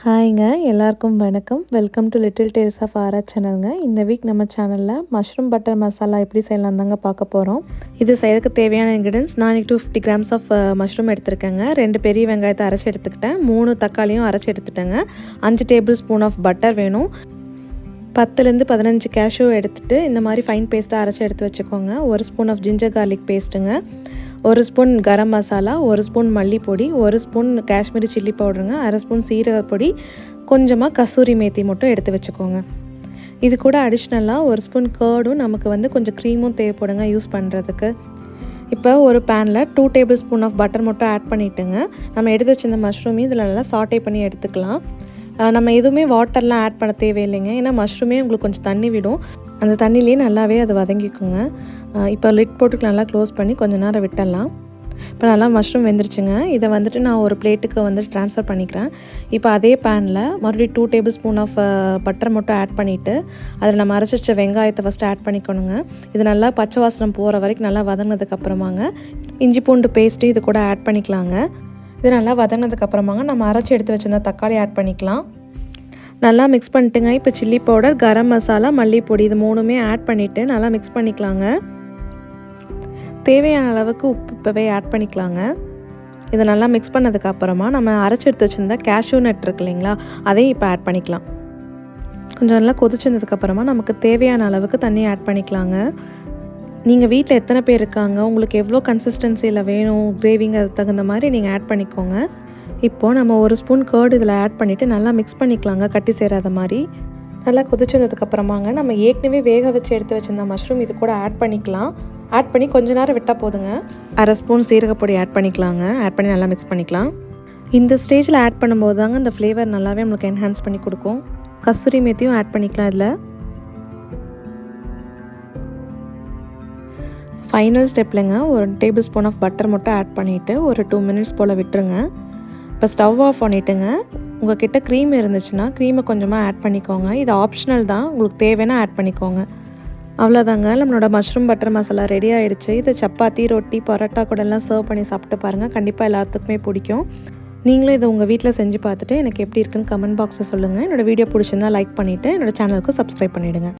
ஹாய்ங்க எல்லாருக்கும் வணக்கம். Welcome to little tales of Aara சேனலுங்க. இந்த வீக் நம்ம சேனலில் மஷ்ரூம் பட்டர் மசாலா எப்படி செய்யலாம் தாங்க பார்க்க போகிறோம். இது செய்யறதுக்கு தேவையான இன்க்ரீடியன்ஸ் நான் 250 கிராம்ஸ் ஆஃப் மஷ்ரூம் எடுத்துருக்கேங்க. 2 பெரிய வெங்காயத்தை அரைச்சி எடுத்துக்கிட்டேன். 3 தக்காளியும் அரைச்சி எடுத்துட்டேங்க. 5 டேபிள் ஸ்பூன் ஆஃப் பட்டர் வேணும். 10லேருந்து 15 கேஷ்யூ எடுத்துகிட்டு இந்த மாதிரி ஃபைன் பேஸ்ட்டாக அரைச்சி எடுத்து வச்சுக்கோங்க. 1 ஸ்பூன் ஆஃப் ஜிஞ்சர் கார்லிக் பேஸ்ட்டுங்க, 1 ஸ்பூன் கரம் மசாலா, 1 ஸ்பூன் மல்லிப்பொடி, 1 ஸ்பூன் காஷ்மீரி சில்லி பவுடருங்க, 1/2 ஸ்பூன் சீரகப்பொடி, கொஞ்சமாக கசூரி மேத்தி மட்டும் எடுத்து வச்சுக்கோங்க. இது கூட அடிஷ்னலாக 1 ஸ்பூன் கர்டும் நமக்கு கொஞ்சம் க்ரீமும் தேவைப்படுங்க யூஸ் பண்ணுறதுக்கு. இப்போ ஒரு பேனில் 2 டேபிள் ஸ்பூன் ஆஃப் பட்டர் மட்டும் ஆட் பண்ணிவிட்டுங்க. நம்ம எடுத்து வச்சிருந்த மஷ்ரூமையும் இதில் நல்லா சாட்டே பண்ணி எடுத்துக்கலாம். நம்ம எதுவுமே வாட்டர்லாம் ஆட் பண்ண தேவையில்லைங்க. ஏன்னா மஷ்ரூமே உங்களுக்கு கொஞ்சம் தண்ணி விடும். அந்த தண்ணியிலே நல்லாவே அது வதங்கிக்குங்க. இப்போ லிட் போட்டு நல்லா க்ளோஸ் பண்ணி கொஞ்சம் நேரம் விட்டுடலாம். இப்போ நல்லா மஷ்ரூம் வெந்துருச்சுங்க. இதை நான் ஒரு பிளேட்டுக்கு ட்ரான்ஸ்ஃபர் பண்ணிக்கிறேன். இப்போ அதே பேனில் மறுபடியும் 2 டேபிள் ஸ்பூன் ஆஃப் பட்டர் மட்டும் ஆட் பண்ணிவிட்டு அதில் நம்ம அரைச்சி வச்ச வெங்காயத்தை ஃபஸ்ட்டு ஆட் பண்ணிக்கணுங்க. இது நல்லா பச்சை வாசனம் போகிற வரைக்கும் நல்லா வதங்கினதுக்கப்புறமாங்க இஞ்சி பூண்டு பேஸ்ட்டு இது கூட ஆட் பண்ணிக்கலாங்க. இது நல்லா வதங்கினதுக்கப்புறமாங்க நம்ம அரைச்சி எடுத்து வச்சிருந்த தக்காளி ஆட் பண்ணிக்கலாம். நல்லா மிக்ஸ் பண்ணிட்டுங்க. இப்போ சில்லி பவுடர், கரம் மசாலா, மல்லிப்பொடி இது 3மே ஆட் பண்ணிவிட்டு நல்லா மிக்ஸ் பண்ணிக்கலாங்க. தேவையான அளவுக்கு உப்பு இப்போவே ஆட் பண்ணிக்கலாங்க. இதை நல்லா மிக்ஸ் பண்ணதுக்கப்புறமா நம்ம அரைச்சி எடுத்து வச்சுருந்தா கேஷ்யூ நட் இருக்கு இல்லைங்களா, அதையும் இப்போ ஆட் பண்ணிக்கலாம். கொஞ்சம் நல்லா கொதிச்சிருந்ததுக்கப்புறமா நமக்கு தேவையான அளவுக்கு தண்ணி ஆட் பண்ணிக்கலாங்க. நீங்கள் வீட்டில் எத்தனை பேர் இருக்காங்க, உங்களுக்கு எவ்வளோ கன்சிஸ்டன்சியில் வேணும் கிரேவிங்க, அதுக்கு தகுந்த மாதிரி நீங்கள் ஆட் பண்ணிக்கோங்க. இப்போது நம்ம 1 ஸ்பூன் கர்டு இதில் ஆட் பண்ணிவிட்டு நல்லா மிக்ஸ் பண்ணிக்கலாங்க, கட்டி சேராத மாதிரி. நல்லா கொதிச்சதுக்கப்புறமாங்க நம்ம ஏற்கனவே வேக வச்சு எடுத்து வச்சுருந்த மஷ்ரூம் இது கூட ஆட் பண்ணிக்கலாம். ஆட் பண்ணி கொஞ்ச நேரம் விட்டால் போதுங்க. 1/2 ஸ்பூன் சீரகப்பொடி ஆட் பண்ணிக்கலாங்க. ஆட் பண்ணி நல்லா மிக்ஸ் பண்ணிக்கலாம். இந்த ஸ்டேஜில் ஆட் பண்ணும்போது தாங்க இந்த ஃப்ளேவர் நல்லாவே நம்மளுக்கு என்ஹான்ஸ் பண்ணி கொடுக்கும். கசூரி மேத்தியும் ஆட் பண்ணிக்கலாம். இதில் ஃபைனல் ஸ்டெப்லங்க 1 டேபிள் ஸ்பூன் ஆஃப் பட்டர் மட்டும் ஆட் பண்ணிவிட்டு ஒரு 2 மினிட்ஸ் போல் விட்டுருங்க. இப்போ ஸ்டவ் ஆஃப் பண்ணிவிட்டுங்க. உங்கள் கிட்ட க்ரீம் இருந்துச்சுன்னா க்ரீமை கொஞ்சமாக ஆட் பண்ணிக்கோங்க. இது ஆப்ஷனல் தான், உங்களுக்கு தேவைன்னா ஆட் பண்ணிக்கோங்க. அவ்வளோதாங்க, நம்மளோட மஷ்ரூம் பட்டர் மசாலா ரெடி ஆகிடுச்சு. இதை சப்பாத்தி, ரொட்டி, பரோட்டா கூடலாம் சர்வ் பண்ணி சாப்பிட்டு பாருங்கள். கண்டிப்பாக எல்லாத்துக்குமே பிடிக்கும். நீங்களும் இதை உங்கள் வீட்டில் செஞ்சு பார்த்துட்டு எனக்கு எப்படி இருக்குன்னு கமெண்ட் பாக்ஸில் சொல்லுங்கள். என்னோடய வீடியோ பிடிச்சிருந்தா லைக் பண்ணிவிட்டு என்னோடய சேனலுக்கு சப்ஸ்கிரைப் பண்ணிவிடுங்க.